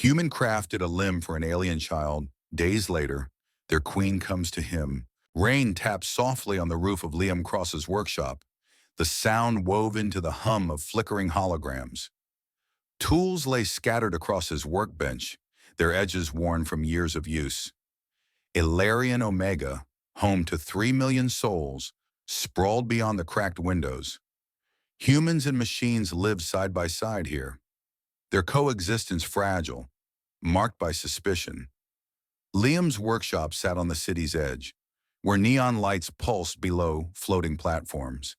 Human crafted a limb for an alien child. Days later, their queen comes to him. Rain taps softly on the roof of Liam Cross's workshop, the sound wove into the hum of flickering holograms. Tools lay scattered across his workbench, their edges worn from years of use. Elarion Omega, home to 3 million souls, sprawled beyond the cracked windows. Humans and machines live side by side here, their coexistence fragile, marked by suspicion. Liam's workshop sat on the city's edge, where neon lights pulsed below floating platforms.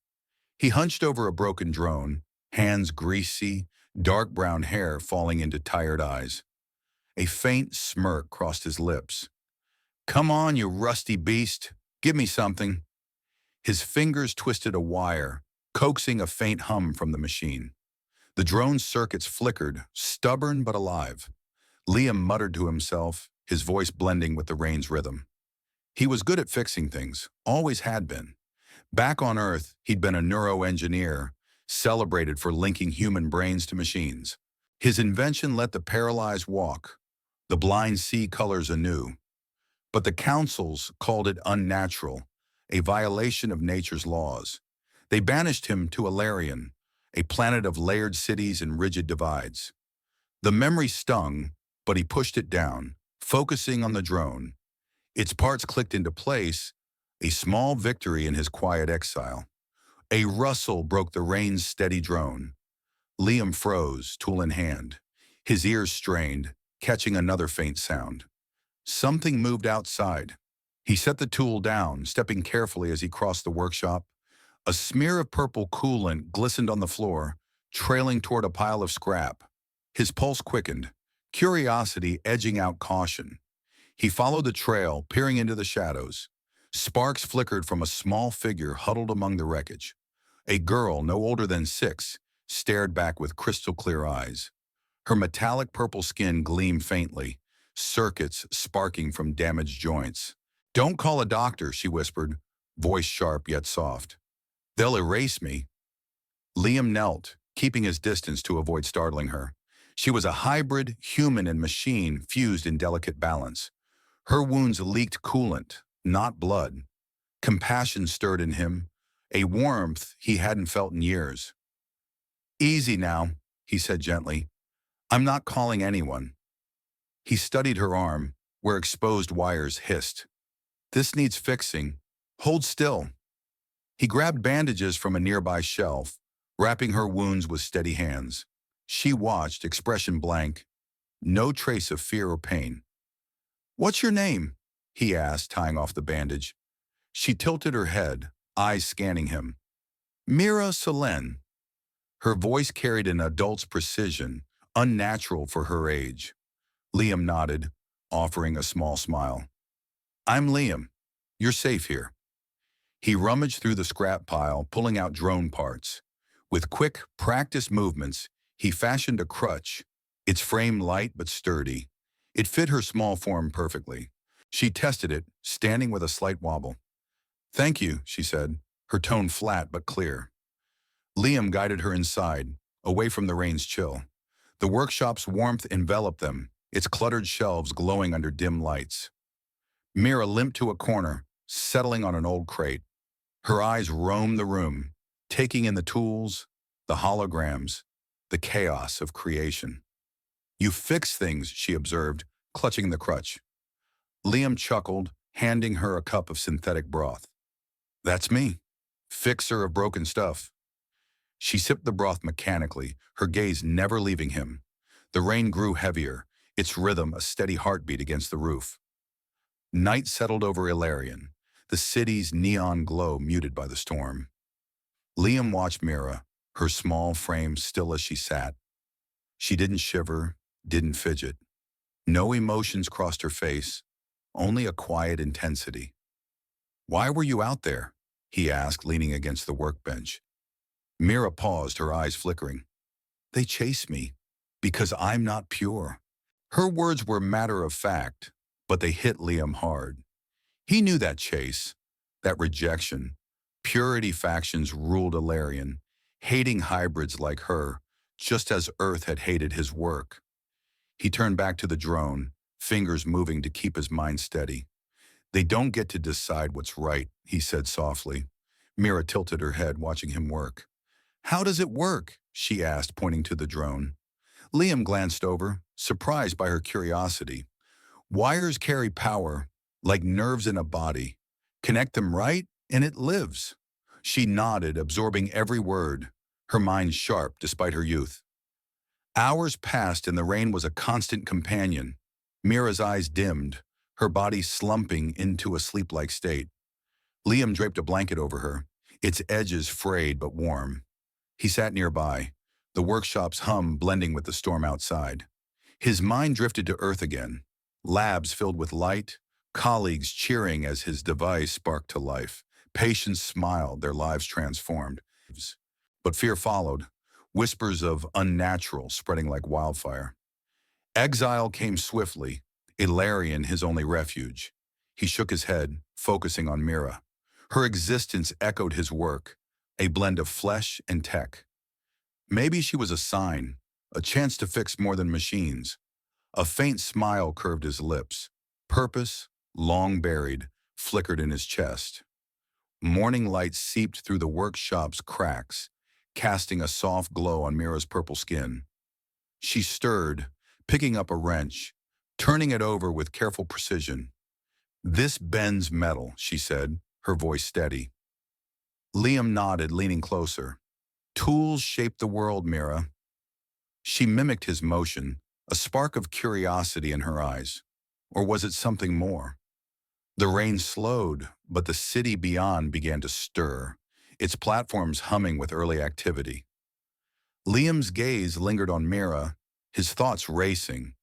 He hunched over a broken drone, hands greasy, dark brown hair falling into tired eyes. A faint smirk crossed his lips. "Come on, you rusty beast. Give me something." His fingers twisted a wire, coaxing a faint hum from the machine. The drone's circuits flickered, stubborn but alive. Liam muttered to himself, his voice blending with the rain's rhythm. He was good at fixing things, always had been. Back on Earth, he'd been a neuroengineer, celebrated for linking human brains to machines. His invention let the paralyzed walk, the blind see colors anew. But the councils called it unnatural, a violation of nature's laws. They banished him to Elarion, a planet of layered cities and rigid divides. The memory stung, but he pushed it down, focusing on the drone. Its parts clicked into place, a small victory in his quiet exile. A rustle broke the rain's steady drone. Liam froze, tool in hand, his ears strained, catching another faint sound. Something moved outside. He set the tool down, stepping carefully as he crossed the workshop. A smear of purple coolant glistened on the floor, trailing toward a pile of scrap. His pulse quickened, curiosity edging out caution. He followed the trail, peering into the shadows. Sparks flickered from a small figure huddled among the wreckage. A girl, no older than 6, stared back with crystal-clear eyes. Her metallic purple skin gleamed faintly, circuits sparking from damaged joints. "Don't call a doctor," she whispered, voice sharp yet soft. "They'll erase me." Liam knelt, keeping his distance to avoid startling her. She was a hybrid, human and machine fused in delicate balance. Her wounds leaked coolant, not blood. Compassion stirred in him, a warmth he hadn't felt in years. "Easy now," he said gently. "I'm not calling anyone." He studied her arm, where exposed wires hissed. "This needs fixing. Hold still." He grabbed bandages from a nearby shelf, wrapping her wounds with steady hands. She watched, expression blank, no trace of fear or pain. "What's your name?" he asked, tying off the bandage. She tilted her head, eyes scanning him. "Mira Solen." Her voice carried an adult's precision, unnatural for her age. Liam nodded, offering a small smile. "I'm Liam. You're safe here." He rummaged through the scrap pile, pulling out drone parts. With quick, practiced movements, he fashioned a crutch, its frame light but sturdy. It fit her small form perfectly. She tested it, standing with a slight wobble. "Thank you," she said, her tone flat but clear. Liam guided her inside, away from the rain's chill. The workshop's warmth enveloped them, its cluttered shelves glowing under dim lights. Mira limped to a corner, settling on an old crate. Her eyes roamed the room, taking in the tools, the holograms, the chaos of creation. "You fix things," she observed, clutching the crutch. Liam chuckled, handing her a cup of synthetic broth. "That's me, fixer of broken stuff." She sipped the broth mechanically, her gaze never leaving him. The rain grew heavier, its rhythm a steady heartbeat against the roof. Night settled over Elarion, the city's neon glow muted by the storm. Liam watched Mira, her small frame still as she sat. She didn't shiver, didn't fidget. No emotions crossed her face, only a quiet intensity. "Why were you out there?" he asked, leaning against the workbench. Mira paused, her eyes flickering. "They chase me, because I'm not pure." Her words were matter of fact, but they hit Liam hard. He knew that chase, that rejection. Purity factions ruled Elarion, hating hybrids like her, just as Earth had hated his work. He turned back to the drone, fingers moving to keep his mind steady. They don't get to decide what's right, he said softly. Mira tilted her head, watching him work. How does it work? She asked, pointing to the drone. Liam glanced over, surprised by her curiosity. Wires carry power, like nerves in a body. Connect them right, and it lives. She nodded, absorbing every word, her mind sharp despite her youth. Hours passed and the rain was a constant companion. Mira's eyes dimmed, her body slumping into a sleep-like state. Liam draped a blanket over her, its edges frayed but warm. He sat nearby, the workshop's hum blending with the storm outside. His mind drifted to Earth again, labs filled with light, colleagues cheering as his device sparked to life. Patients smiled, their lives transformed. But fear followed, whispers of unnatural spreading like wildfire. Exile came swiftly, Elarion his only refuge. He shook his head, focusing on Mira. Her existence echoed his work, a blend of flesh and tech. Maybe she was a sign, a chance to fix more than machines. A faint smile curved his lips. Purpose, long buried, flickered in his chest. Morning light seeped through the workshop's cracks, casting a soft glow on Mira's purple skin. She stirred, picking up a wrench, turning it over with careful precision. This bends metal, she said, her voice steady. Liam nodded, leaning closer. Tools shape the world, Mira. She mimicked his motion, a spark of curiosity in her eyes. Or was it something more? The rain slowed, but the city beyond began to stir, its platforms humming with early activity. Liam's gaze lingered on Mira, his thoughts racing.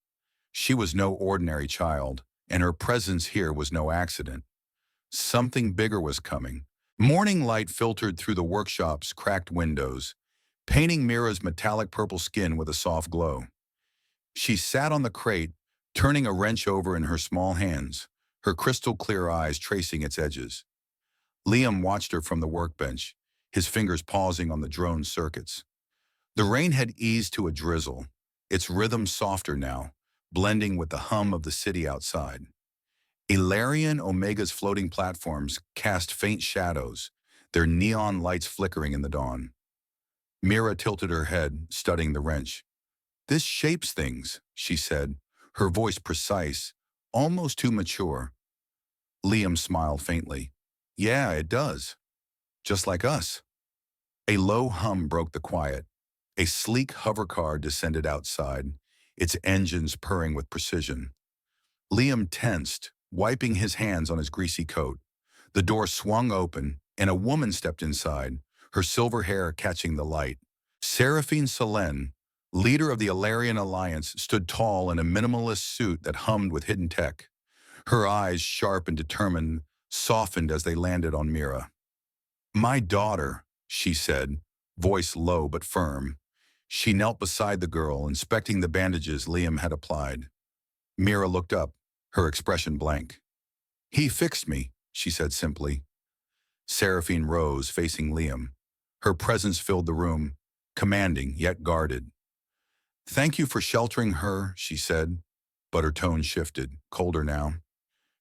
She was no ordinary child, and her presence here was no accident. Something bigger was coming. Morning light filtered through the workshop's cracked windows, painting Mira's metallic purple skin with a soft glow. She sat on the crate, turning a wrench over in her small hands, her crystal-clear eyes tracing its edges. Liam watched her from the workbench, his fingers pausing on the drone's circuits. The rain had eased to a drizzle, its rhythm softer now, blending with the hum of the city outside. Elarion Omega's floating platforms cast faint shadows, their neon lights flickering in the dawn. Mira tilted her head, studying the wrench. This shapes things, she said, her voice precise, almost too mature. Liam smiled faintly. Yeah, it does. Just like us. A low hum broke the quiet. A sleek hovercar descended outside, its engines purring with precision. Liam tensed, wiping his hands on his greasy coat. The door swung open, and a woman stepped inside, her silver hair catching the light. Seraphine, leader of the Elarion Alliance, stood tall in a minimalist suit that hummed with hidden tech. Her eyes, sharp and determined, softened as they landed on Mira. My daughter, she said, voice low but firm. She knelt beside the girl, inspecting the bandages Liam had applied. Mira looked up, her expression blank. He fixed me, she said simply. Seraphine rose, facing Liam. Her presence filled the room, commanding yet guarded. Thank you for sheltering her, she said, but her tone shifted, colder now.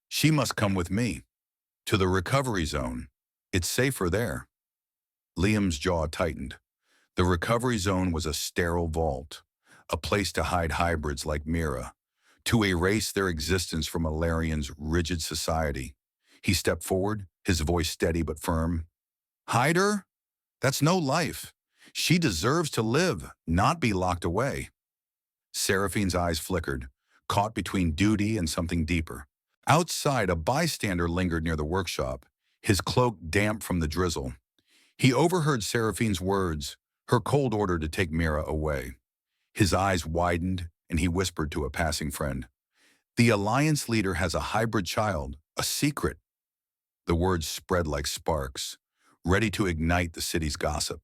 She must come with me. To the recovery zone. It's safer there. Liam's jaw tightened. The recovery zone was a sterile vault, a place to hide hybrids like Mira, to erase their existence from Elarion's rigid society. He stepped forward, his voice steady but firm. Hide her? That's no life. She deserves to live, not be locked away. Seraphine's eyes flickered, caught between duty and something deeper. Outside, a bystander lingered near the workshop, his cloak damp from the drizzle. He overheard Seraphine's words, her cold order to take Mira away. His eyes widened, and he whispered to a passing friend. The Alliance leader has a hybrid child, a secret. The words spread like sparks, ready to ignite the city's gossip.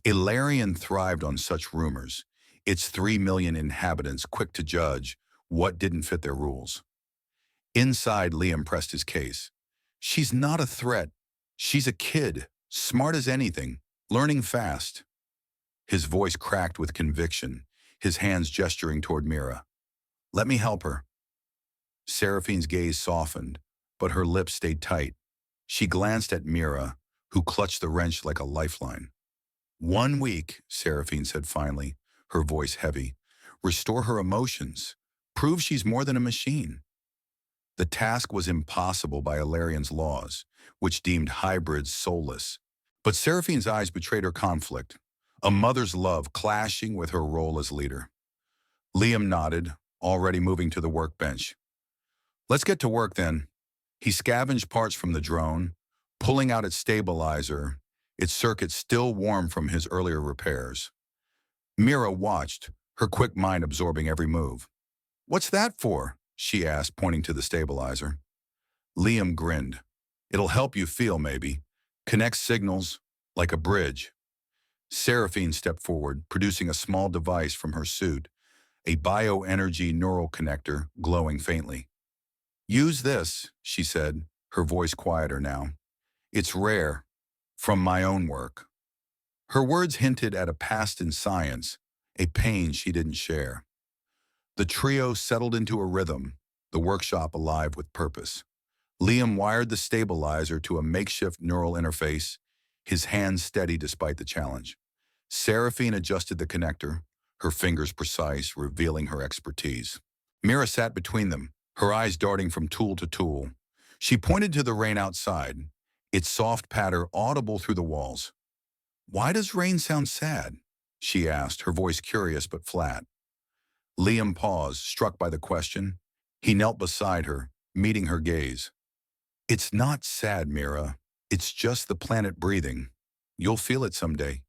Elarion thrived on such rumors, its 3 million inhabitants quick to judge what didn't fit their rules. Inside, Liam pressed his case. She's not a threat. She's a kid, smart as anything, learning fast. His voice cracked with conviction, his hands gesturing toward Mira. Let me help her. Seraphine's gaze softened, but her lips stayed tight. She glanced at Mira, who clutched the wrench like a lifeline. 1 week, Seraphine said finally, her voice heavy. Restore her emotions. Prove she's more than a machine. The task was impossible by Elarion's laws, which deemed hybrids soulless. But Seraphine's eyes betrayed her conflict, a mother's love clashing with her role as leader. Liam nodded, already moving to the workbench. Let's get to work then. He scavenged parts from the drone, pulling out its stabilizer, its circuits still warm from his earlier repairs. Mira watched, her quick mind absorbing every move. What's that for? She asked, pointing to the stabilizer. Liam grinned. It'll help you feel, maybe. Connect signals, like a bridge. Seraphine stepped forward, producing a small device from her suit, a bioenergy neural connector glowing faintly. Use this, she said, her voice quieter now. It's rare, from my own work. Her words hinted at a past in science, a pain she didn't share. The trio settled into a rhythm, the workshop alive with purpose. Liam wired the stabilizer to a makeshift neural interface, his hands steady despite the challenge. Seraphine adjusted the connector, her fingers precise, revealing her expertise. Mira sat between them, her eyes darting from tool to tool. She pointed to the rain outside, its soft patter audible through the walls. Why does rain sound sad? She asked, her voice curious but flat. Liam paused, struck by the question. He knelt beside her, meeting her gaze. It's not sad, Mira. It's just the planet breathing. You'll feel it someday.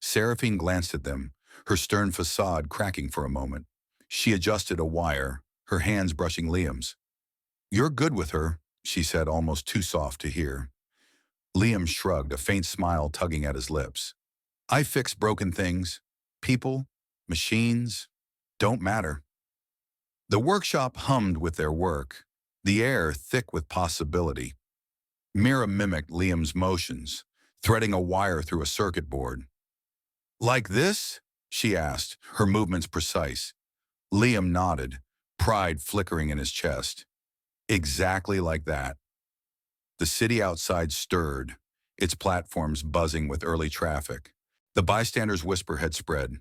Seraphine glanced at them, her stern facade cracking for a moment. She adjusted a wire, her hands brushing Liam's. You're good with her, she said, almost too soft to hear. Liam shrugged, a faint smile tugging at his lips. I fix broken things. People, machines, don't matter. The workshop hummed with their work, the air thick with possibility. Mira mimicked Liam's motions, threading a wire through a circuit board. Like this? She asked, her movements precise. Liam nodded, pride flickering in his chest. Exactly like that. The city outside stirred, its platforms buzzing with early traffic. The bystanders' whisper had spread,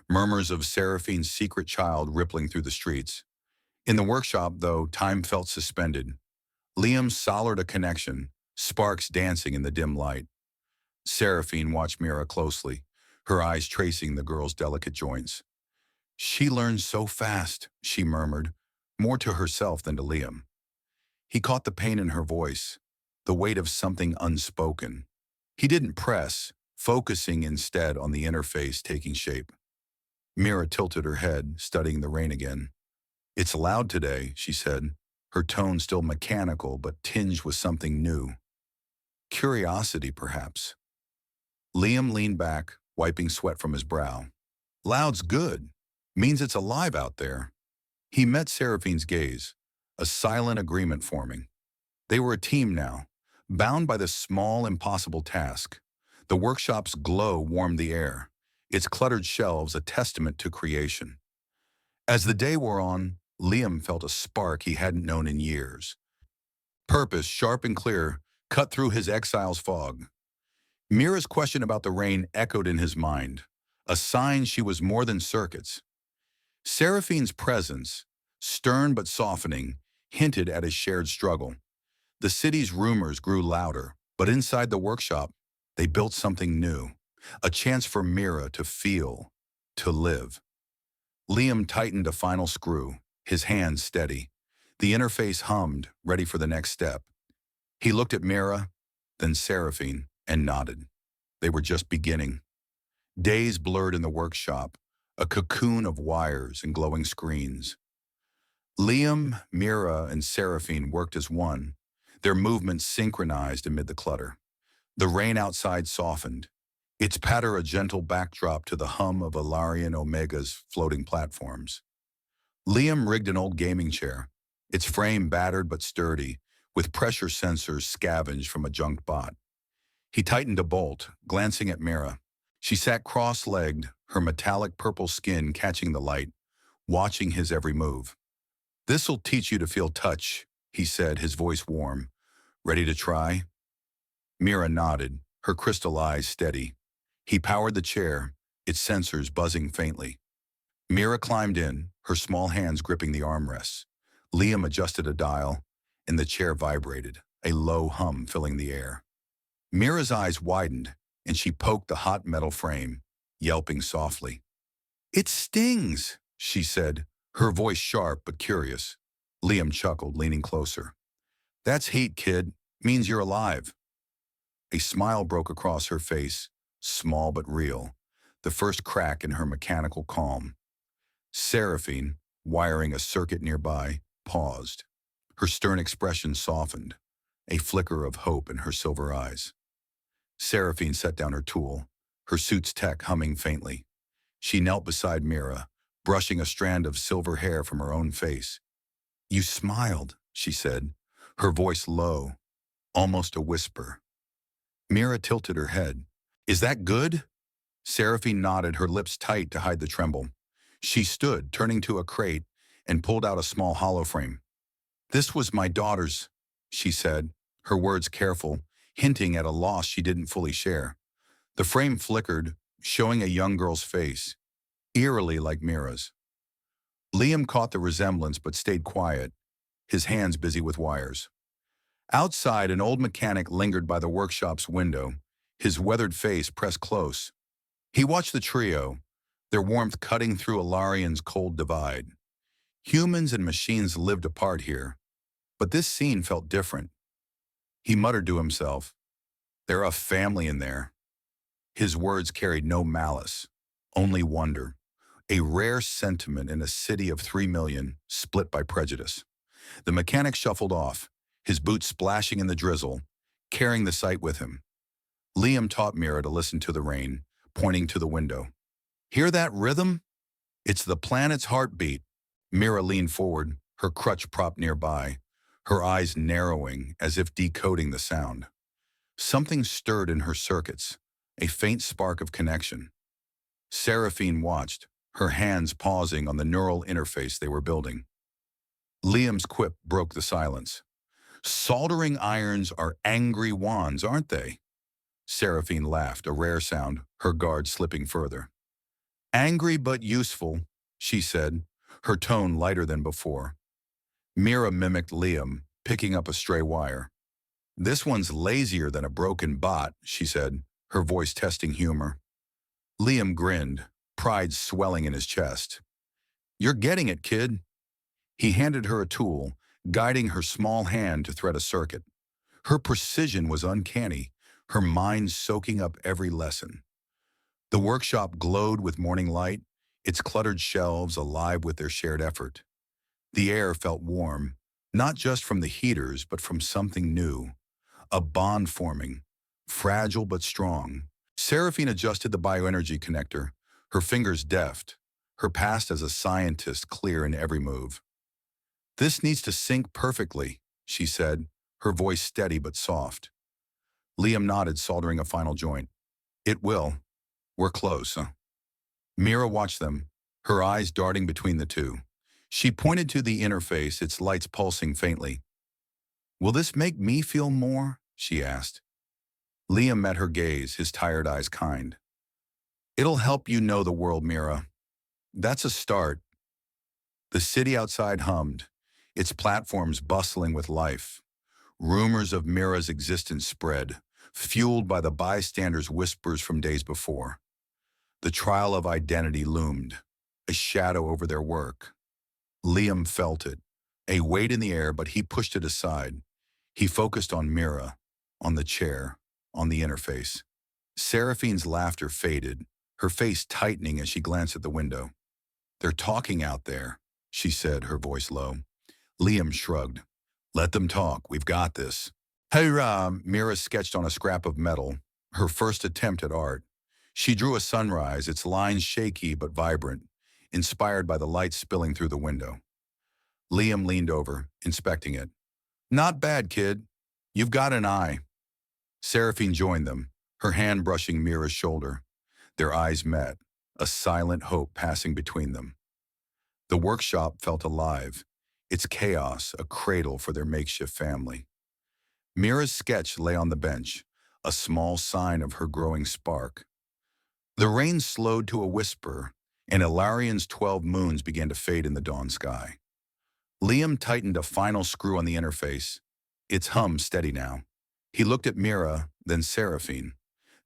murmurs of Seraphine's secret child rippling through the streets. In the workshop, though, time felt suspended. Liam soldered a connection, sparks dancing in the dim light. Seraphine watched Mira closely, her eyes tracing the girl's delicate joints. She learns so fast, she murmured, more to herself than to Liam. He caught the pain in her voice, the weight of something unspoken. He didn't press, focusing instead on the interface taking shape. Mira tilted her head, studying the rain again. It's loud today, she said, her tone still mechanical but tinged with something new. Curiosity, perhaps. Liam leaned back, wiping sweat from his brow. Loud's good. Means it's alive out there. He met Seraphine's gaze, a silent agreement forming. They were a team now, bound by this small, impossible task. The workshop's glow warmed the air, its cluttered shelves a testament to creation. As the day wore on, Liam felt a spark he hadn't known in years. Purpose, sharp and clear, cut through his exile's fog. Mira's question about the rain echoed in his mind, a sign she was more than circuits. Seraphine's presence, stern but softening, hinted at his shared struggle. The city's rumors grew louder, but inside the workshop, they built something new, a chance for Mira to feel, to live. Liam tightened a final screw, his hands steady. The interface hummed, ready for the next step. He looked at Mira, then Seraphine, and nodded. They were just beginning. Days blurred in the workshop, a cocoon of wires and glowing screens. Liam, Mira, and Seraphine worked as one, their movements synchronized amid the clutter. The rain outside softened, its patter a gentle backdrop to the hum of Elarion Omega's floating platforms. Liam rigged an old gaming chair, its frame battered but sturdy, with pressure sensors scavenged from a junk bot. He tightened a bolt, glancing at Mira. She sat cross-legged, her metallic purple skin catching the light, watching his every move. "This'll teach you to feel touch," he said, his voice warm. "Ready to try?" Mira nodded, her crystal eyes steady. He powered the chair, its sensors buzzing faintly. Mira climbed in, her small hands gripping the armrests. Liam adjusted a dial, and the chair vibrated, a low hum filling the air. Mira's eyes widened, and she poked the hot metal frame, yelping softly. "It stings," she said, her voice sharp but curious. Liam chuckled, leaning closer. "That's heat, kid. Means you're alive." A smile broke across her face, small but real, the first crack in her mechanical calm. Seraphine, wiring a circuit nearby, paused. Her stern expression softened, a flicker of hope in her silver eyes. Seraphine set down her tool, her suit's tech humming faintly. She knelt beside Mira, brushing a strand of silver hair from her own face. "You smiled," she said, her voice low, almost a whisper. Mira tilted her head. "Is that good?" Seraphine nodded, her lips tight to hide the tremble. She stood, turning to a crate, and pulled out a small holoframe. "This was my daughter's," she said, her words careful, hinting at a loss she didn't fully share. The frame flickered, showing a young girl's face, eerily like Mira's. Liam caught the resemblance but stayed quiet, his hands busy with wires. Outside, an old mechanic lingered by the workshop's window, his weathered face pressed close. He watched the trio, their warmth cutting through Elarion's cold divide. Humans and machines lived apart here, but this scene felt different. He muttered to himself, "They're a family in there." His words carried no malice, only wonder, a rare sentiment in a city of 3 million, split by prejudice. The mechanic shuffled off, his boots splashing in the drizzle, carrying the sight with him. Liam taught Mira to listen to the rain, pointing to the window. "Hear that rhythm? It's the planet's heartbeat." Mira leaned forward, her crutch propped nearby, her eyes narrowing as if decoding the sound. Something stirred in her circuits, a faint spark of connection. Seraphine watched, her hands pausing on the neural interface they were building. Liam's quip broke the silence. "Soldering irons are angry wands, aren't they?" Seraphine laughed, a rare sound, her guard slipping further. "Angry but useful," she said, her tone lighter than before. Mira mimicked Liam, picking up a stray wire. "This one's lazier than a broken bot," she said, her voice testing humor. Liam grinned, pride swelling in his chest. "You're getting it, kid." He handed her a tool, guiding her small hand to thread a circuit. Her precision was uncanny, her mind soaking up every lesson. The workshop glowed with morning light, its cluttered shelves alive with their shared effort. The air felt warm, not just from the heaters, but from something new. A bond forming, fragile but strong. Seraphine adjusted the bioenergy connector, her fingers deft, her past as a scientist clear in every move. "This needs to sync perfectly," she said, her voice steady but soft. Liam nodded, soldering a final joint. "It will. We're close, huh?" Mira watched them, her eyes darting between the two. She pointed to the interface, its lights pulsing faintly. "Will this make me feel more?" she asked. Liam met her gaze, his tired eyes kind. "It'll help you know the world, Mira. That's a start." The city outside hummed, its platforms bustling with life. Rumors of Mira's existence spread, fueled by the bystanders' whispers from days before. The trial of identity loomed, a shadow over their work. Liam felt it, a weight in the air, but he pushed it aside. He focused on Mira, on the chair, on the interface. Seraphine's laughter faded, her face tightening as she glanced at the window. "They're talking out there," she said, her voice low. Liam shrugged. "Let them talk, we've got this." "Hey-rah," Mira sketched on a scrap of metal, her first attempt at art. She drew a sunrise, its lines shaky but vibrant, inspired by the light spilling through the window. Liam leaned over, inspecting it. "Not bad, kid. You've got an eye." Seraphine joined them, her hand brushing Mira's shoulder. Their eyes met, a silent hope passing between them. The workshop felt alive, its chaos a cradle for their makeshift family. Mira's sketch lay on the bench, a small sign of her growing spark. The rain slowed to a whisper, and Elarion's 12 moons began to fade in the dawn sky. Liam tightened a final screw on the interface. Its hum steady now. He looked at Mira, then Seraphine,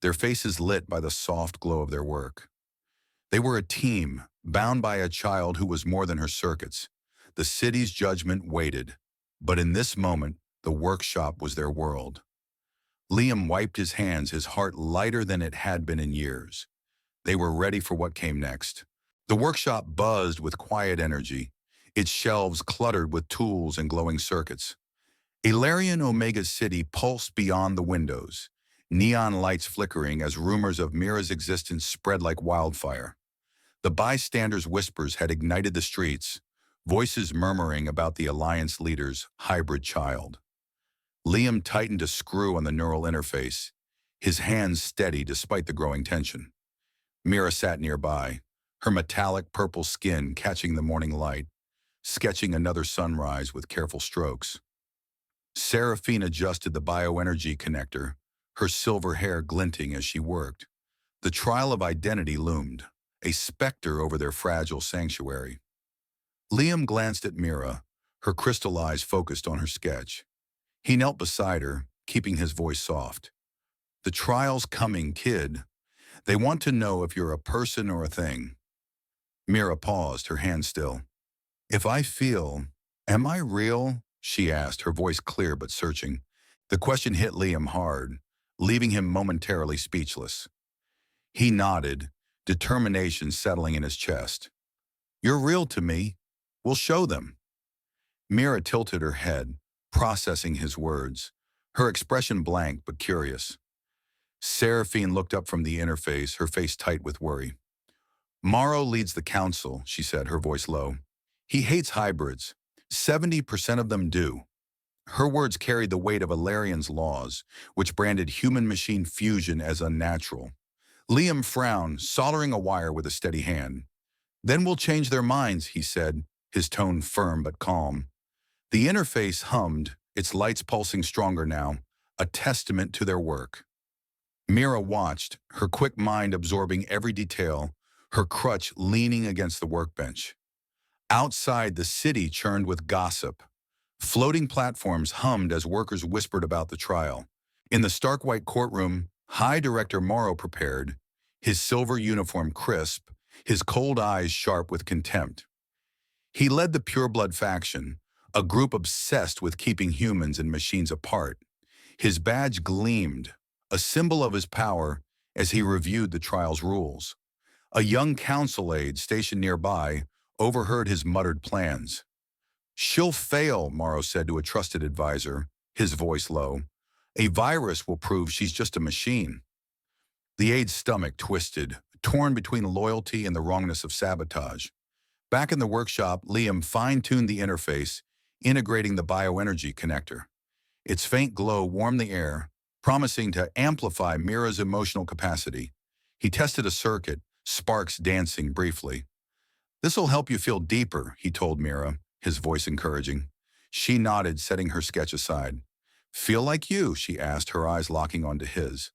their faces lit by the soft glow of their work. They were a team, bound by a child who was more than her circuits. The city's judgment waited, but in this moment, the workshop was their world. Liam wiped his hands, his heart lighter than it had been in years. They were ready for what came next. The workshop buzzed with quiet energy, its shelves cluttered with tools and glowing circuits. Elarion Omega's city pulsed beyond the windows, neon lights flickering as rumors of Mira's existence spread like wildfire. The bystanders' whispers had ignited the streets, voices murmuring about the Alliance leader's hybrid child. Liam tightened a screw on the neural interface, his hands steady despite the growing tension. Mira sat nearby, her metallic purple skin catching the morning light, sketching another sunrise with careful strokes. Seraphine adjusted the bioenergy connector, her silver hair glinting as she worked. The trial of identity loomed, a specter over their fragile sanctuary. Liam glanced at Mira, her crystal eyes focused on her sketch. He knelt beside her, keeping his voice soft. "The trial's coming, kid. They want to know if you're a person or a thing." Mira paused, her hand still. "If I feel, am I real?" she asked, her voice clear but searching. The question hit Liam hard, leaving him momentarily speechless. He nodded, determination settling in his chest. "You're real to me. We'll show them." Mira tilted her head, processing his words, her expression blank but curious. Seraphine looked up from the interface, her face tight with worry. "Morrow leads the council," she said, her voice low. "He hates hybrids. 70% of them do." Her words carried the weight of Elarion's laws, which branded human-machine fusion as unnatural. Liam frowned, soldering a wire with a steady hand. "Then we'll change their minds," he said, his tone firm but calm. The interface hummed, its lights pulsing stronger now, a testament to their work. Mira watched, her quick mind absorbing every detail, her crutch leaning against the workbench. Outside, the city churned with gossip. Floating platforms hummed as workers whispered about the trial. In the stark white courtroom, High Director Morrow prepared, his silver uniform crisp, his cold eyes sharp with contempt. He led the pureblood faction, a group obsessed with keeping humans and machines apart. His badge gleamed, a symbol of his power as he reviewed the trial's rules. A young council aide stationed nearby overheard his muttered plans. "She'll fail," Morrow said to a trusted advisor, his voice low. "A virus will prove she's just a machine." The aide's stomach twisted, torn between loyalty and the wrongness of sabotage. Back in the workshop, Liam fine-tuned the interface, integrating the bioenergy connector. Its faint glow warmed the air, promising to amplify Mira's emotional capacity. He tested a circuit, sparks dancing briefly. "This'll help you feel deeper," he told Mira, his voice encouraging. She nodded, setting her sketch aside. "Feel like you?" she asked, her eyes locking onto his.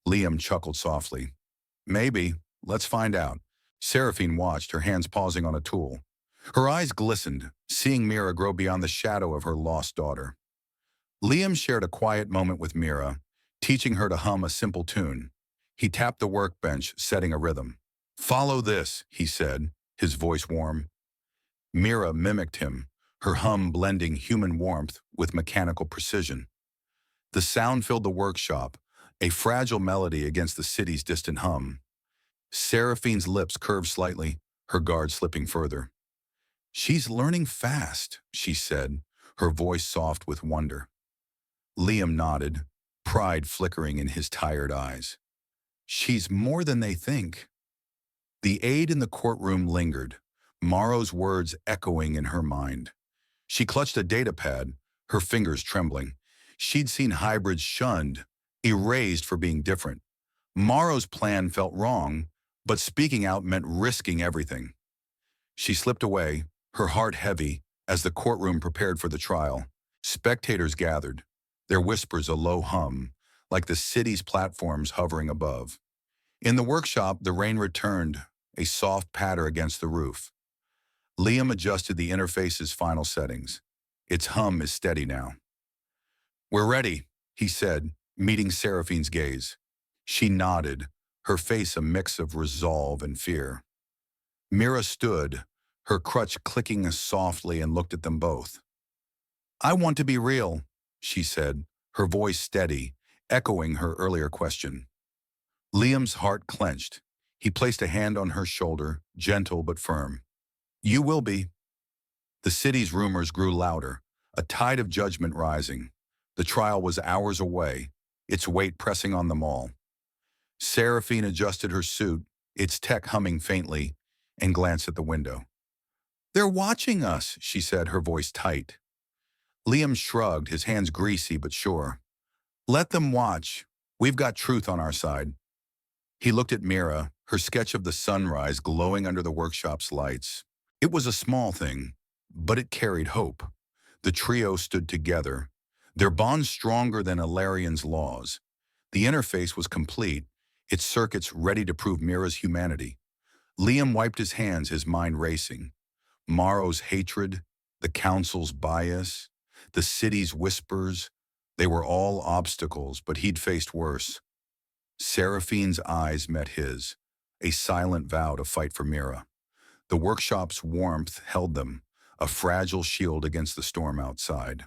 Liam chuckled softly. "Maybe. Let's find out." Seraphine watched, her hands pausing on a tool. Her eyes glistened, seeing Mira grow beyond the shadow of her lost daughter. Liam shared a quiet moment with Mira, teaching her to hum a simple tune. He tapped the workbench, setting a rhythm. "Follow this," he said, his voice warm. Mira mimicked him, her hum blending human warmth with mechanical precision. The sound filled the workshop, a fragile melody against the city's distant hum. Seraphine's lips curved slightly, her guard slipping further. "She's learning fast," she said, her voice soft with wonder. Liam nodded, pride flickering in his tired eyes. "She's more than they think." The aide in the courtroom lingered, Morrow's words echoing in her mind. She clutched a datapad, her fingers trembling. She'd seen hybrids shunned, erased for being different. Morrow's plan felt wrong, but speaking out meant risking everything. She slipped away, her heart heavy as the courtroom prepared for the trial. Spectators gathered, their whispers a low hum, like the city's platforms hovering above. In the workshop, the rain returned, a soft patter against the roof. Liam adjusted the interface's final settings. Its hum is steady now. "We're ready," he said, meeting Seraphine's gaze. She nodded, her face a mix of resolve and fear. Mira stood, her crutch clicking softly, and looked at them both. "I want to be real," she said, her voice steady, echoing her earlier question. Liam's heart clenched. He placed a hand on her shoulder, gentle but firm. "You will be." The city's rumors grew louder, a tide of judgment rising. The trial was hours away, its weight pressing on them all. Seraphine adjusted her suit, its tech humming faintly, and glanced at the window. "They're watching us," she said, her voice tight. Liam shrugged, his hands greasy but sure. "Let them watch. We've got truth on our side." He looked at Mira, her sketch of the sunrise glowing under the workshop's lights. It was a small thing, but it carried hope. The trio stood together, their bond stronger than Elarion's laws. The interface was complete, its circuits ready to prove Mira's humanity. Liam wiped his hands, his mind racing. Morrow's hatred, the council's bias, the city's whispers, they were all obstacles, but he'd faced worse. Seraphine's eyes met his, a silent vow to fight for Mira. The workshop's warmth held them, a fragile shield against the storm outside.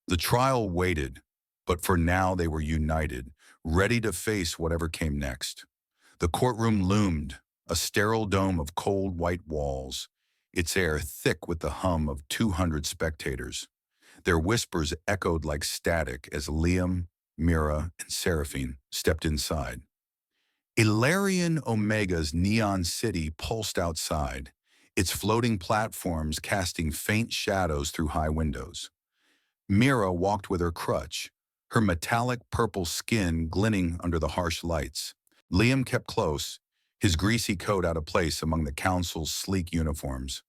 The trial waited, but for now they were united, ready to face whatever came next. The courtroom loomed, a sterile dome of cold white walls, its air thick with the hum of 200 spectators. Their whispers echoed like static as Liam, Mira, and Seraphine stepped inside. Elarion Omega's neon city pulsed outside, its floating platforms casting faint shadows through high windows. Mira walked with her crutch, her metallic purple skin glinting under the harsh lights. Liam kept close, his greasy coat out of place among the council's sleek uniforms.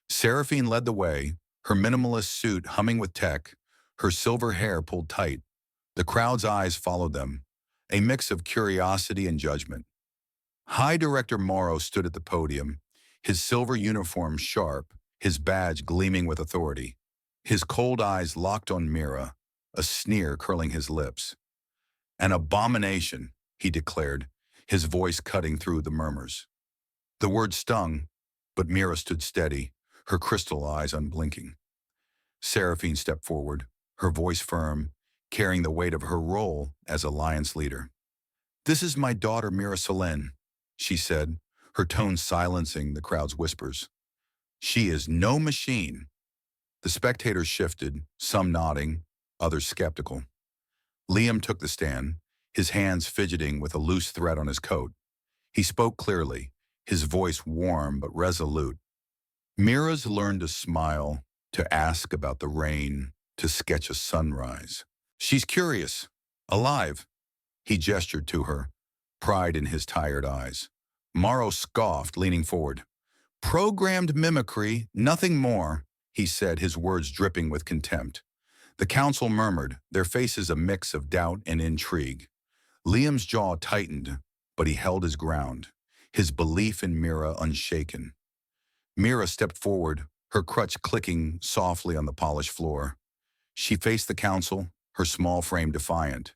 Seraphine led the way, her minimalist suit humming with tech, her silver hair pulled tight. The crowd's eyes followed them, a mix of curiosity and judgment. High Director Morrow stood at the podium, his silver uniform sharp, his badge gleaming with authority. His cold eyes locked on Mira, a sneer curling his lips. "An abomination," he declared, his voice cutting through the murmurs. The word stung, but Mira stood steady, her crystal eyes unblinking. Seraphine stepped forward, her voice firm, carrying the weight of her role as alliance leader. "This is my daughter Mira Selene," she said, her tone silencing the crowd's whispers. "She is no machine." The spectators shifted, some nodding, others skeptical. Liam took the stand, his hands fidgeting with a loose thread on his coat. He spoke clearly, his voice warm but resolute. "Mira's learned to smile, to ask about the rain, to sketch a sunrise. She's curious, alive." He gestured to her, pride in his tired eyes. Morrow scoffed, leaning forward. "Programmed mimicry, nothing more," he said, his words dripping with contempt. The council murmured, their faces a mix of doubt and intrigue. Liam's jaw tightened, but he held his ground, his belief in Mira unshaken. Mira stepped forward, her crutch clicking softly on the polished floor. She faced the council, her small frame defiant.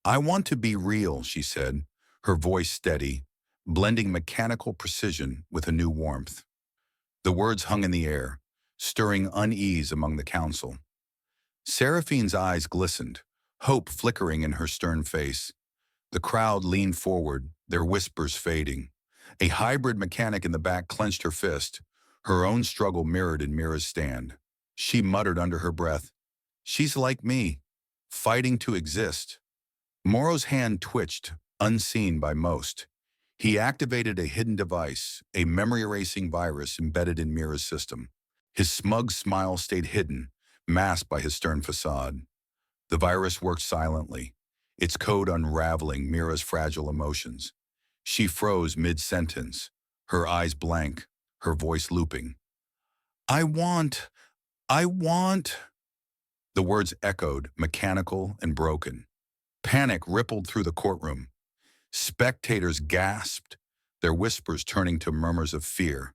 "I want to be real," she said, her voice steady, blending mechanical precision with a new warmth. The words hung in the air, stirring unease among the council. Seraphine's eyes glistened, hope flickering in her stern face. The crowd leaned forward, their whispers fading. A hybrid mechanic in the back clenched her fist, her own struggle mirrored in Mira's stand. She muttered under her breath, "She's like me, fighting to exist." Morrow's hand twitched, unseen by most. He activated a hidden device, a memory-erasing virus embedded in Mira's system. His smug smile stayed hidden, masked by his stern facade. The virus worked silently, its code unraveling Mira's fragile emotions. She froze mid-sentence, her eyes blank, her voice looping. I want, I want. The words echoed, mechanical and broken. Panic rippled through the courtroom. Spectators gasped, their whispers turning to murmurs of fear.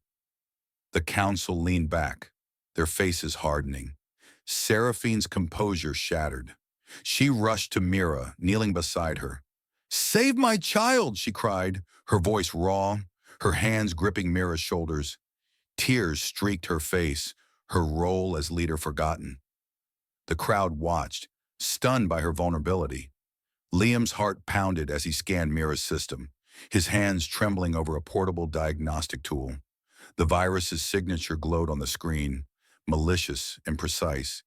The council leaned back, their faces hardening. Seraphine's composure shattered. She rushed to Mira, kneeling beside her. "Save my child!" she cried, her voice raw, her hands gripping Mira's shoulders. Tears streaked her face, her role as leader forgotten. The crowd watched, stunned by her vulnerability. Liam's heart pounded as he scanned Mira's system, his hands trembling over a portable diagnostic tool. The virus's signature glowed on the screen, malicious and precise.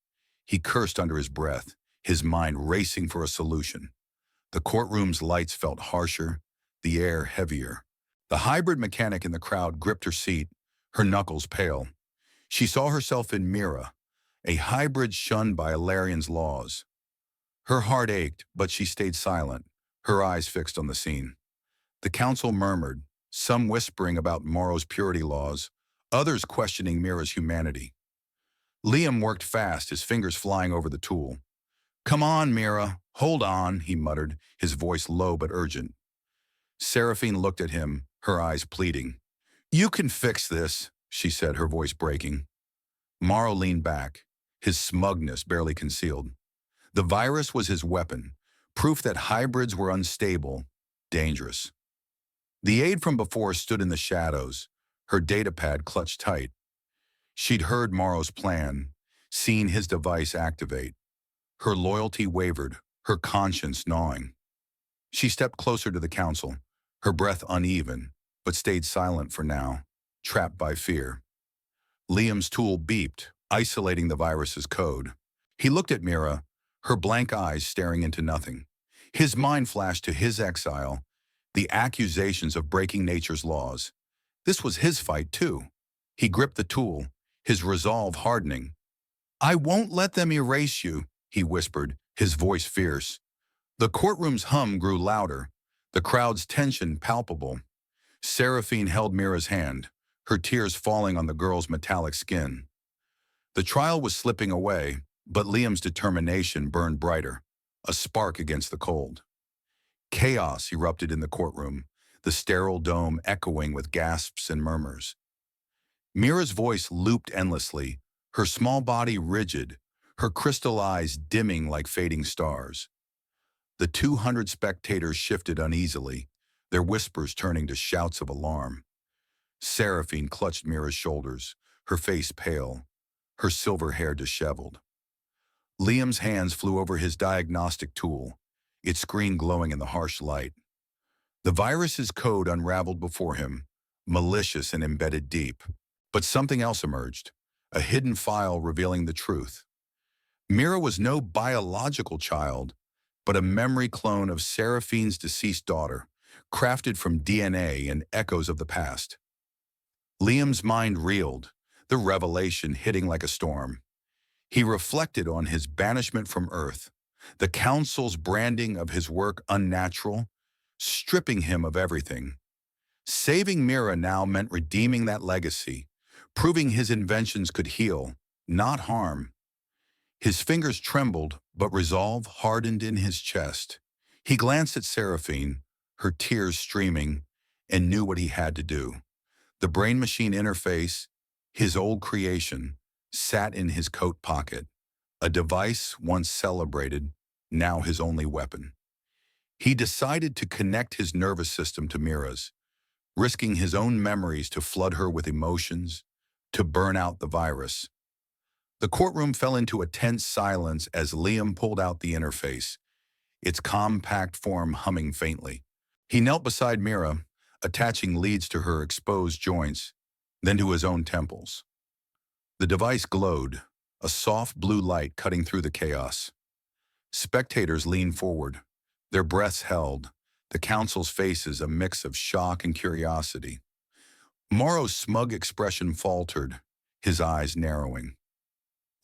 He cursed under his breath, his mind racing for a solution. The courtroom's lights felt harsher, the air heavier. The hybrid mechanic in the crowd gripped her seat, her knuckles pale. She saw herself in Mira, a hybrid shunned by Elarion's laws. Her heart ached, but she stayed silent, her eyes fixed on the scene. The council murmured, some whispering about Morrow's purity laws, others questioning Mira's humanity. Liam worked fast, his fingers flying over the tool. "Come on, Mira, hold on," he muttered, his voice low but urgent. Seraphine looked at him, her eyes pleading. "You can fix this," she said, her voice breaking. Morrow leaned back, his smugness barely concealed. The virus was his weapon, proof that hybrids were unstable, dangerous. The aide from before stood in the shadows, her datapad clutched tight. She'd heard Morrow's plan, seen his device activate. Her loyalty wavered, her conscience gnawing. She stepped closer to the council, her breath uneven, but stayed silent for now, trapped by fear. Liam's tool beeped, isolating the virus's code. He looked at Mira, her blank eyes staring into nothing. His mind flashed to his exile, the accusations of breaking nature's laws. This was his fight, too. He gripped the tool, his resolve hardening. "I won't let them erase you," he whispered, his voice fierce. The courtroom's hum grew louder, the crowd's tension palpable. Seraphine held Mira's hand, her tears falling on the girl's metallic skin. The trial was slipping away, but Liam's determination burned brighter, a spark against the cold. Chaos erupted in the courtroom, the sterile dome echoing with gasps and murmurs. Mira's voice looped endlessly, her small body rigid, her crystal eyes dimming like fading stars. The 200 spectators shifted uneasily, their whispers turning to shouts of alarm. Seraphine clutched Mira's shoulders, her face pale, her silver hair disheveled. Liam's hands flew over his diagnostic tool, its screen glowing in the harsh light. The virus's code unraveled before him, malicious and embedded deep. But something else emerged, a hidden file revealing the truth. Mira was no biological child, but a memory clone of Seraphine's deceased daughter, crafted from DNA and echoes of the past. Liam's mind reeled, the revelation hitting like a storm. He reflected on his banishment from Earth, the council's branding of his work unnatural, stripping him of everything. Saving Mira now meant redeeming that legacy, proving his inventions could heal, not harm. His fingers trembled, but resolve hardened in his chest. He glanced at Seraphine, her tears streaming, and knew what he had to do. The brain-machine interface, his old creation, sat in his coat pocket, a device once celebrated, now his only weapon. He decided to connect his nervous system to Mira's, risking his own memories to flood her with emotions, to burn out the virus. The courtroom fell into a tense silence as Liam pulled out the interface, its compact form humming faintly. He knelt beside Mira, attaching leads to her exposed joints, then to his own temples. The device glowed, a soft blue light cutting through the chaos. Spectators leaned forward, their breaths held, the council's faces a mix of shock and curiosity. Morrow's smug expression faltered, his eyes narrowing.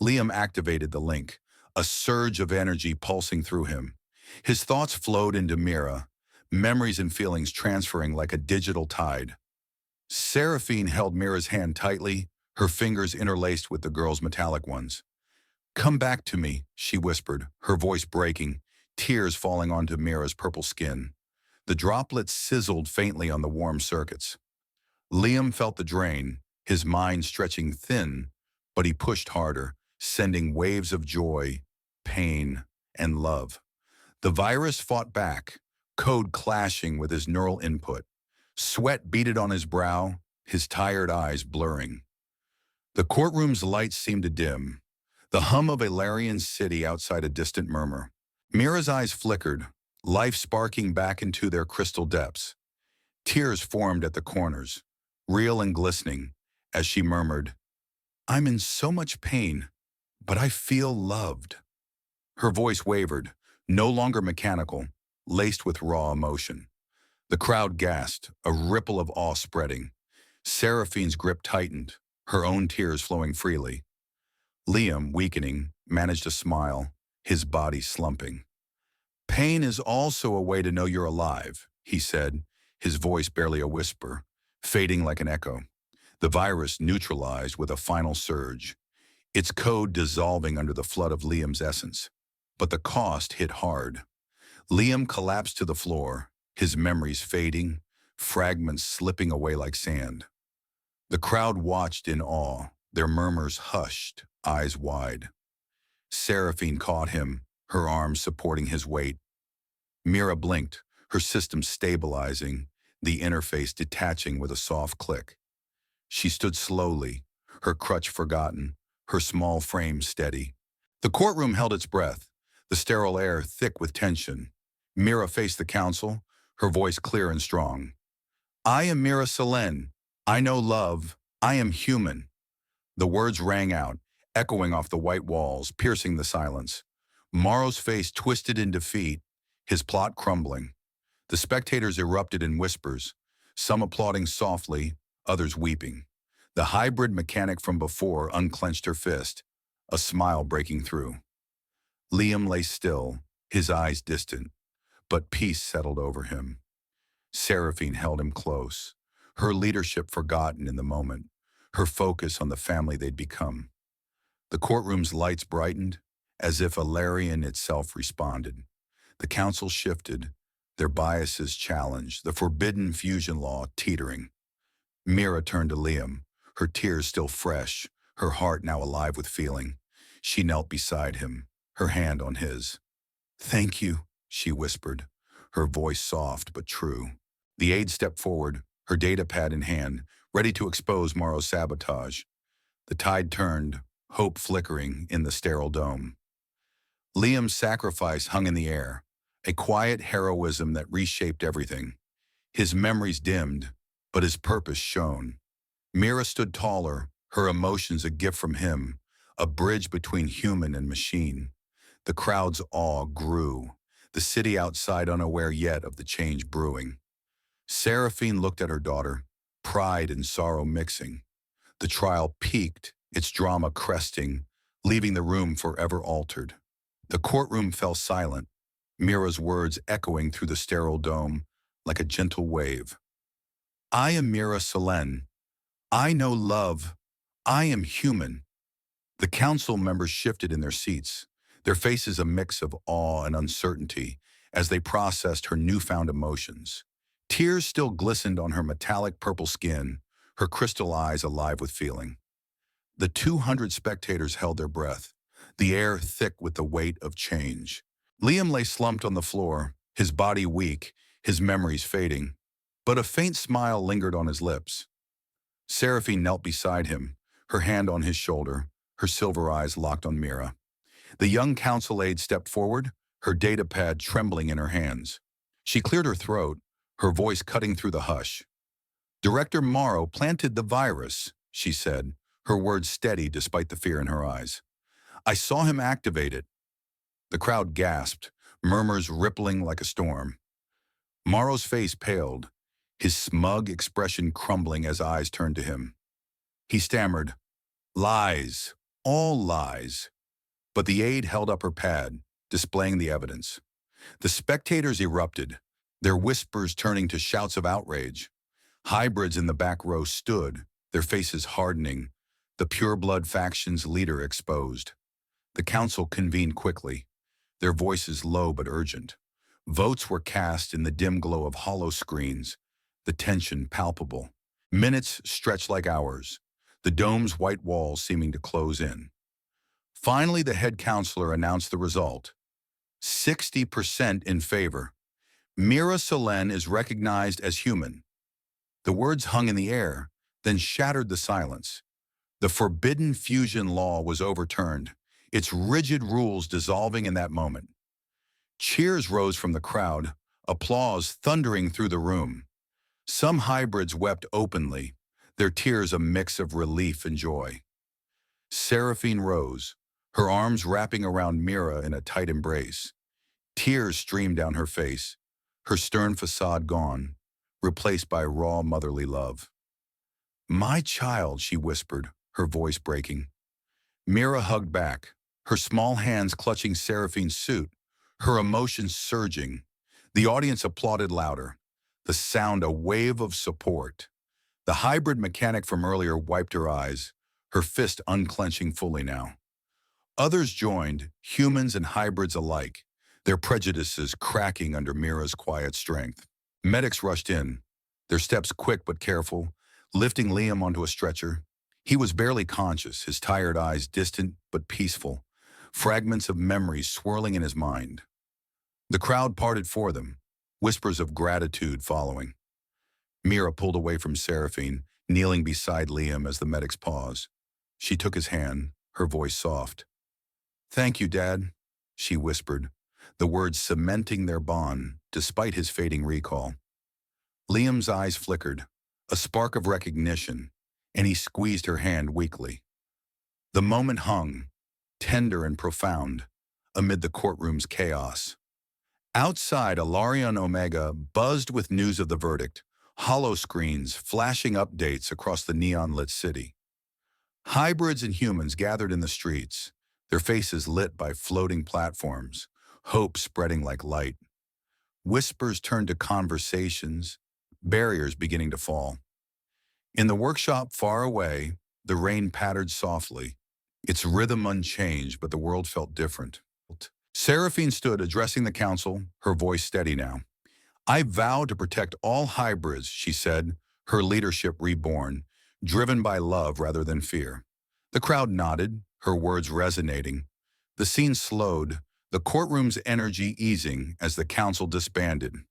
Liam activated the link, a surge of energy pulsing through him. His thoughts flowed into Mira, memories and feelings transferring like a digital tide. Seraphine held Mira's hand tightly, her fingers interlaced with the girl's metallic ones. "Come back to me," she whispered, her voice breaking, tears falling onto Mira's purple skin. The droplets sizzled faintly on the warm circuits. Liam felt the drain, his mind stretching thin, but he pushed harder, sending waves of joy, pain, and love. The virus fought back, code clashing with his neural input. Sweat beaded on his brow, his tired eyes blurring. The courtroom's lights seemed to dim, the hum of Elarion city outside a distant murmur. Mira's eyes flickered, life sparking back into their crystal depths. Tears formed at the corners, real and glistening, as she murmured, "I'm in so much pain, but I feel loved." Her voice wavered, no longer mechanical, laced with raw emotion. The crowd gasped, a ripple of awe spreading. Seraphine's grip tightened, her own tears flowing freely. Liam, weakening, managed a smile, his body slumping. "Pain is also a way to know you're alive," he said, his voice barely a whisper, fading like an echo. The virus neutralized with a final surge, its code dissolving under the flood of Liam's essence. But the cost hit hard. Liam collapsed to the floor, his memories fading, fragments slipping away like sand. The crowd watched in awe, their murmurs hushed, eyes wide. Seraphine caught him, her arms supporting his weight. Mira blinked, her system stabilizing, the interface detaching with a soft click. She stood slowly, her crutch forgotten, her small frame steady. The courtroom held its breath, the sterile air thick with tension. Mira faced the council, her voice clear and strong. "I am Mira Selen. I know love. I am human." The words rang out, echoing off the white walls, piercing the silence. Morrow's face twisted in defeat, his plot crumbling. The spectators erupted in whispers, some applauding softly, others weeping. The hybrid mechanic from before unclenched her fist, a smile breaking through. Liam lay still, his eyes distant, but peace settled over him. Seraphine held him close, her leadership forgotten in the moment, her focus on the family they'd become. The courtroom's lights brightened, as if Elarion itself responded. The council shifted, their biases challenged, the forbidden fusion law teetering. Mira turned to Liam, her tears still fresh, her heart now alive with feeling. She knelt beside him, her hand on his. "Thank you," she whispered, her voice soft but true. The aide stepped forward, her datapad in hand, ready to expose Morrow's sabotage. The tide turned, hope flickering in the sterile dome. Liam's sacrifice hung in the air, a quiet heroism that reshaped everything. His memories dimmed, but his purpose shone. Mira stood taller, her emotions a gift from him, a bridge between human and machine. The crowd's awe grew, the city outside unaware yet of the change brewing. Seraphine looked at her daughter, pride and sorrow mixing. The trial peaked, its drama cresting, leaving the room forever altered. The courtroom fell silent, Mira's words echoing through the sterile dome like a gentle wave. "I am Mira Selen. I know love. I am human." The council members shifted in their seats, their faces a mix of awe and uncertainty as they processed her newfound emotions. Tears still glistened on her metallic purple skin, her crystal eyes alive with feeling. The 200 spectators held their breath, the air thick with the weight of change. Liam lay slumped on the floor, his body weak, his memories fading, but a faint smile lingered on his lips. Seraphine knelt beside him, her hand on his shoulder, her silver eyes locked on Mira. The young council aide stepped forward, her datapad trembling in her hands. She cleared her throat, her voice cutting through the hush. "Director Morrow planted the virus," she said, her words steady despite the fear in her eyes. "I saw him activate it." The crowd gasped, murmurs rippling like a storm. Morrow's face paled, his smug expression crumbling as eyes turned to him. He stammered, "Lies, all lies." But the aide held up her pad, displaying the evidence. The spectators erupted, their whispers turning to shouts of outrage. Hybrids in the back row stood, their faces hardening, the pureblood faction's leader exposed. The council convened quickly, their voices low but urgent. Votes were cast in the dim glow of hollow screens, the tension palpable. Minutes stretched like hours, the dome's white walls seeming to close in. Finally, the head counselor announced the result. 60% in favor. Mira is recognized as human. The words hung in the air, then shattered the silence. The forbidden fusion law was overturned, its rigid rules dissolving in that moment. Cheers rose from the crowd, applause thundering through the room. Some hybrids wept openly, their tears a mix of relief and joy. Seraphine rose, her arms wrapping around Mira in a tight embrace. Tears streamed down her face, her stern facade gone, replaced by raw motherly love. "My child," she whispered, her voice breaking. Mira hugged back, her small hands clutching Seraphine's suit, her emotions surging. The audience applauded louder, the sound a wave of support. The hybrid mechanic from earlier wiped her eyes, her fist unclenching fully now. Others joined, humans and hybrids alike, their prejudices cracking under Mira's quiet strength. Medics rushed in, their steps quick but careful, lifting Liam onto a stretcher. He was barely conscious, his tired eyes distant but peaceful, fragments of memories swirling in his mind. The crowd parted for them, whispers of gratitude following. Mira pulled away from Seraphine, kneeling beside Liam as the medics paused. She took his hand, her voice soft. "Thank you, Dad," she whispered, the words cementing their bond despite his fading recall. Liam's eyes flickered, a spark of recognition, and he squeezed her hand weakly. The moment hung, tender and profound, amid the courtroom's chaos. Outside, Elarion Omega buzzed with news of the verdict, hollow screens flashing updates across the neon-lit city. Hybrids and humans gathered in the streets, their faces lit by floating platforms, hope spreading like light. Whispers turned to conversations, barriers beginning to fall. In the workshop far away, the rain pattered softly, its rhythm unchanged, but the world felt different. Seraphine stood addressing the council, her voice steady now. "I vow to protect all hybrids," she said, her leadership reborn, driven by love rather than fear. The crowd nodded, her words resonating. The scene slowed, the courtroom's energy easing as the council disbanded.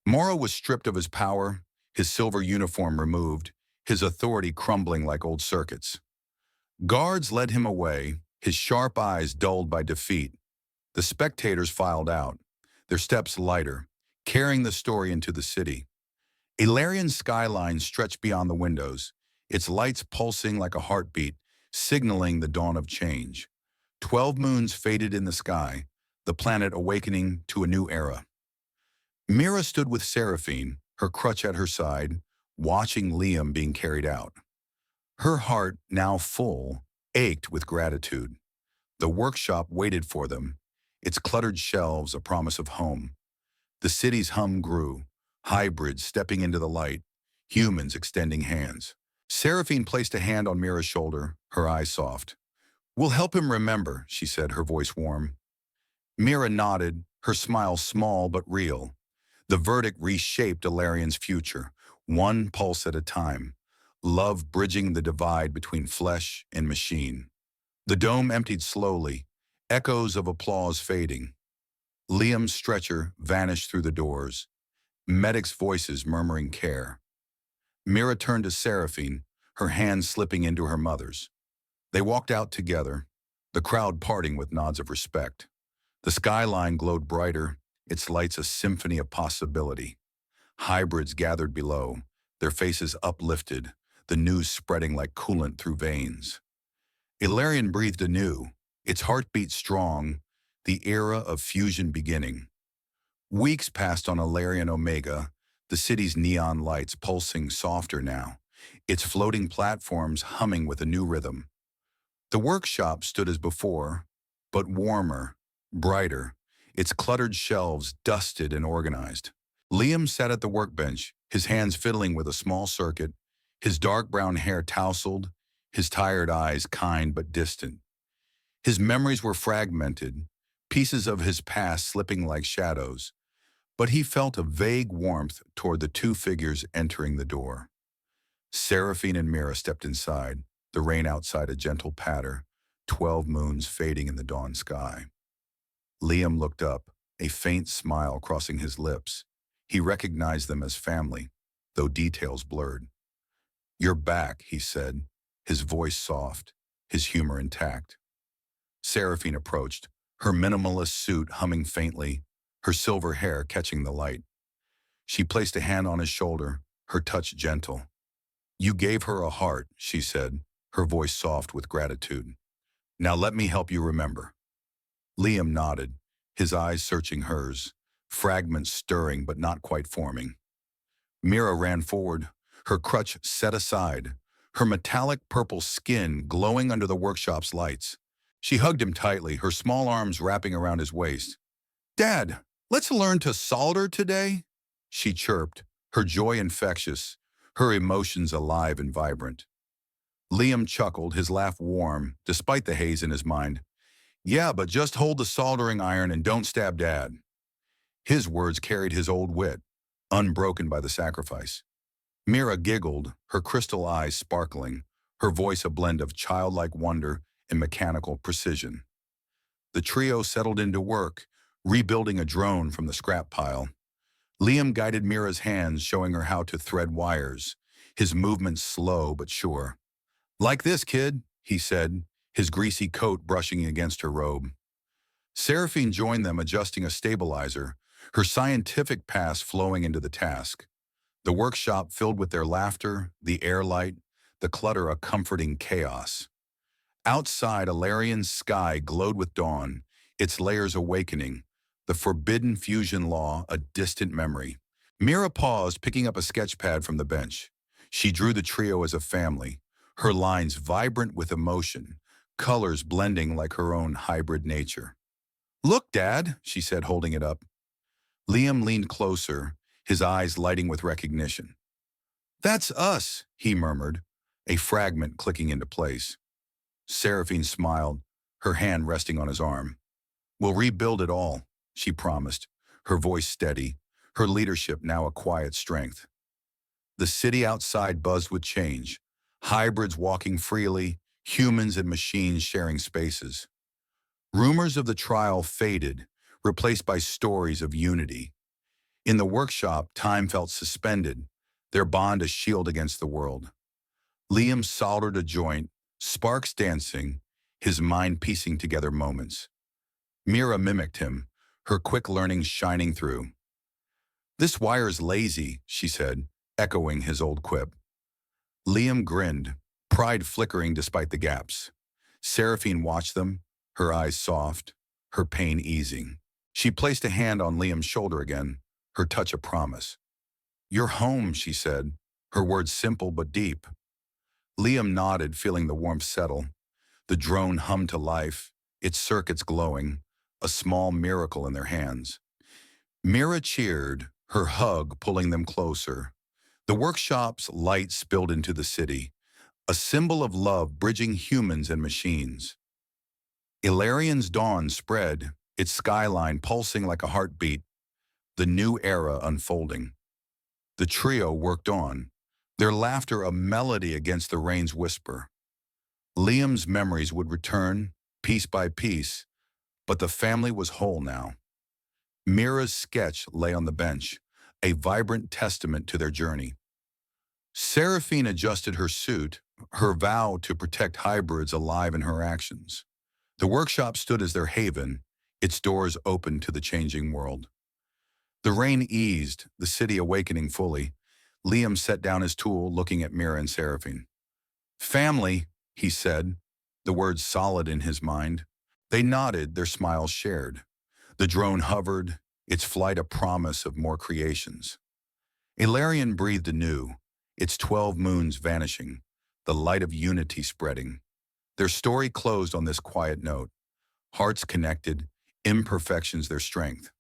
Mora was stripped of his power, his silver uniform removed, his authority crumbling like old circuits. Guards led him away, his sharp eyes dulled by defeat. The spectators filed out, their steps lighter, carrying the story into the city. Elarion's skyline stretched beyond the windows, its lights pulsing like a heartbeat, signaling the dawn of change. 12 moons faded in the sky, the planet awakening to a new era. Mira stood with Seraphine, her crutch at her side, watching Liam being carried out. Her heart, now full, ached with gratitude. The workshop waited for them, its cluttered shelves a promise of home. The city's hum grew, hybrids stepping into the light, humans extending hands. Seraphine placed a hand on Mira's shoulder, her eyes soft. "We'll help him remember," she said, her voice warm. Mira nodded, her smile small but real. The verdict reshaped Elarion's future, one pulse at a time, love bridging the divide between flesh and machine. The dome emptied slowly, echoes of applause fading. Liam's stretcher vanished through the doors, medics' voices murmuring care. Mira turned to Seraphine, her hands slipping into her mother's. They walked out together, the crowd parting with nods of respect. The skyline glowed brighter, its lights a symphony of possibility. Hybrids gathered below, their faces uplifted, the news spreading like coolant through veins. Elarion breathed anew, its heartbeat strong, the era of fusion beginning. Weeks passed on Elarion Omega, the city's neon lights pulsing softer now, its floating platforms humming with a new rhythm. The workshop stood as before, but warmer, brighter, its cluttered shelves dusted and organized. Liam sat at the workbench, his hands fiddling with a small circuit, his dark brown hair tousled, his tired eyes kind but distant. His memories were fragmented, pieces of his past slipping like shadows, but he felt a vague warmth toward the two figures entering the door. Seraphine and Mira stepped inside, the rain outside a gentle patter, 12 moons fading in the dawn sky. Liam looked up, a faint smile crossing his lips. He recognized them as family, though details blurred. "You're back," he said, his voice soft, his humor intact. Seraphine approached, her minimalist suit humming faintly, her silver hair catching the light. She placed a hand on his shoulder, her touch gentle. "You gave her a heart," she said, her voice soft with gratitude. "Now let me help you remember." Liam nodded, his eyes searching hers, fragments stirring but not quite forming. Mira ran forward, her crutch set aside, her metallic purple skin glowing under the workshop's lights. She hugged him tightly, her small arms wrapping around his waist. "Dad, let's learn to solder today," she chirped, her joy infectious, her emotions alive and vibrant. Liam chuckled, his laugh warm, despite the haze in his mind. "Yeah, but just hold the soldering iron and don't stab Dad." His words carried his old wit, unbroken by the sacrifice. Mira giggled, her crystal eyes sparkling, her voice a blend of childlike wonder and mechanical precision. The trio settled into work, rebuilding a drone from the scrap pile. Liam guided Mira's hands, showing her how to thread wires, his movements slow but sure. "Like this, kid," he said, his greasy coat brushing against her robe. Seraphine joined them, adjusting a stabilizer, her scientific past flowing into the task. The workshop filled with their laughter, the air light, the clutter a comforting chaos. Outside, Elarion's sky glowed with dawn, its layers awakening, the forbidden fusion law a distant memory. Mira paused, picking up a sketch pad from the bench. She drew the trio as a family, her lines vibrant with emotion, colors blending like her own hybrid nature. "Look, Dad," she said, holding it up. Liam leaned closer, his eyes lighting with recognition. "That's us," he murmured, a fragment clicking into place. Seraphine smiled, her hand resting on his arm. "We'll rebuild it all," she promised, her voice steady, her leadership now a quiet strength. The city outside buzzed with change, hybrids walking freely, humans and machines sharing spaces. Rumors of the trial faded, replaced by stories of unity. In the workshop, time felt suspended, their bond a shield against the world. Liam soldered a joint, sparks dancing, his mind piecing together moments. Mira mimicked him, her quick learning shining through. "This wire's lazy," she said, echoing his old quip. Liam grinned, pride flickering despite the gaps. Seraphine watched them, her eyes soft, her pain easing. She placed a hand on Liam's shoulder again, her touch a promise. "You're home," she said, her words simple but deep. Liam nodded, feeling the warmth settle. The drone hummed to life, its circuits glowing, a small miracle in their hands. Mira cheered, her hug pulling them closer. The workshop's light spilled into the city, a symbol of love bridging humans and machines. Elarion's dawn spread, its skyline pulsing like a heartbeat, the new era unfolding. The trio worked on, their laughter a melody against the rain's whisper. Liam's memories would return, piece by piece, but the family was whole now. Mira's sketch lay on the bench, a vibrant testament to their journey. Seraphine adjusted her suit, her vow to protect hybrids alive in her actions. The workshop stood as their haven, its doors open to the changing world. The rain eased, the city awakening fully. Liam set down his tool, looking at Mira and Seraphine. "Family," he said, the words solid in his mind. They nodded, their smiles shared. The drone hovered, its flight a promise of more creations. Elarion breathed anew, its 12 moons vanishing, the light of unity spreading. Their story closed on this quiet note. Hearts connected, imperfections their strength.